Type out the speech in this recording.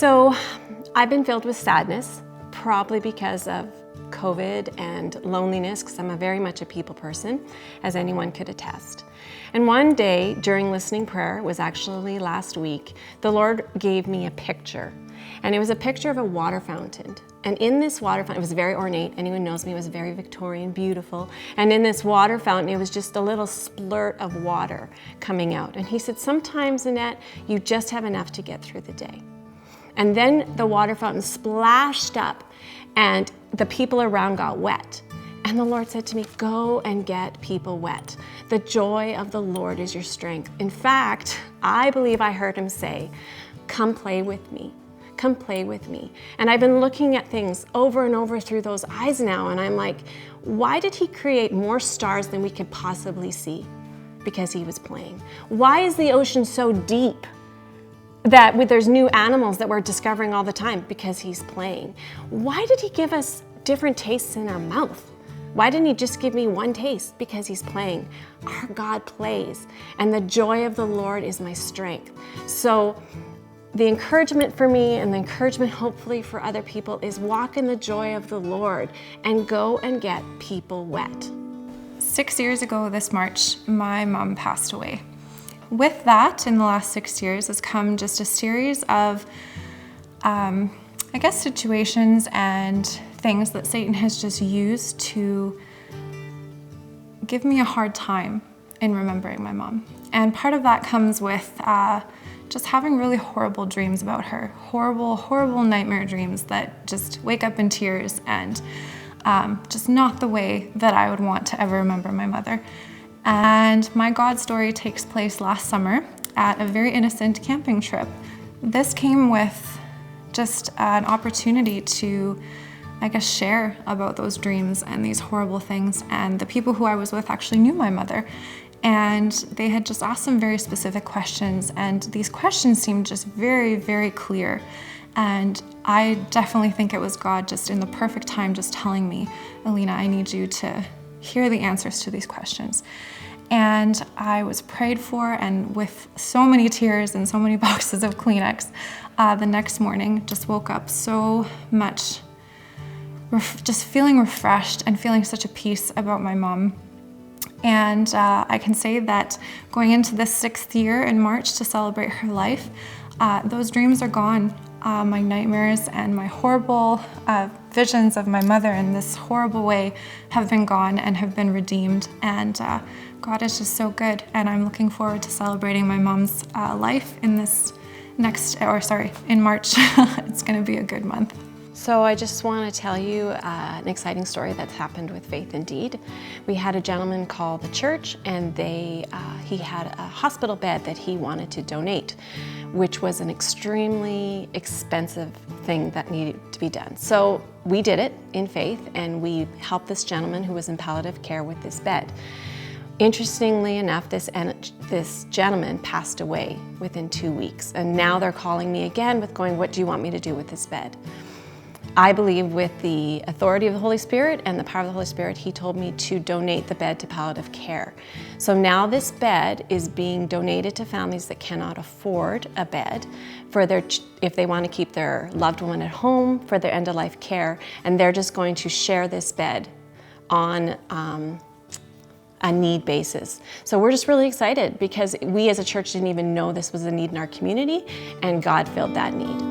So I've been filled with sadness, probably because of COVID and loneliness, because I'm very much a people person, as anyone could attest. And one day during listening prayer, was actually last week, the Lord gave me a picture. And it was a picture of a water fountain. And in this water fountain, it was very ornate. Anyone knows me, it was very Victorian, beautiful. And in this water fountain, it was just a little splurt of water coming out. And he said, sometimes, Annette, you just have enough to get through the day. And then the water fountain splashed up and the people around got wet. And the Lord said to me, go and get people wet. The joy of the Lord is your strength. In fact, I believe I heard him say, come play with me. Come play with me. And I've been looking at things over and over through those eyes now, and I'm like, why did he create more stars than we could possibly see? Because he was playing. Why is the ocean so deep that there's new animals that we're discovering all the time? Because he's playing. Why did he give us different tastes in our mouth? Why didn't he just give me one taste? Because he's playing. Our God plays, and the joy of the Lord is my strength. So the encouragement for me, and the encouragement hopefully for other people, is walk in the joy of the Lord and go and get people wet. 6 years ago this March, my mom passed away. With that, in the last 6 years, has come just a series of, situations and things that Satan has just used to give me a hard time in remembering my mom. And part of that comes with just having really horrible dreams about her. Horrible, horrible nightmare dreams that just wake up in tears, and just not the way that I would want to ever remember my mother. And my God story takes place last summer at a very innocent camping trip. This came with just an opportunity to, share about those dreams and these horrible things. And the people who I was with actually knew my mother. And they had just asked some very specific questions. And these questions seemed just very, very clear. And I definitely think it was God just in the perfect time just telling me, Alina, I need you to hear the answers to these questions. And I was prayed for, and with so many tears and so many boxes of Kleenex, the next morning just woke up so much, just feeling refreshed and feeling such a peace about my mom. And I can say that going into this 6th year in March to celebrate her life, those dreams are gone. My nightmares and my horrible visions of my mother in this horrible way have been gone and have been redeemed. And God is just so good. And I'm looking forward to celebrating my mom's life in in March. It's going to be a good month. So I just want to tell you an exciting story that's happened with Faith Indeed. We had a gentleman call the church, and he had a hospital bed that he wanted to donate, which was an extremely expensive thing that needed to be done. So we did it in faith, and we helped this gentleman who was in palliative care with this bed. Interestingly enough, this gentleman passed away within 2 weeks, and now they're calling me again with going, what do you want me to do with this bed? I believe with the authority of the Holy Spirit and the power of the Holy Spirit, he told me to donate the bed to palliative care. So now this bed is being donated to families that cannot afford a bed if they want to keep their loved one at home for their end-of-life care, and they're just going to share this bed on a need basis. So we're just really excited because we as a church didn't even know this was a need in our community, and God filled that need.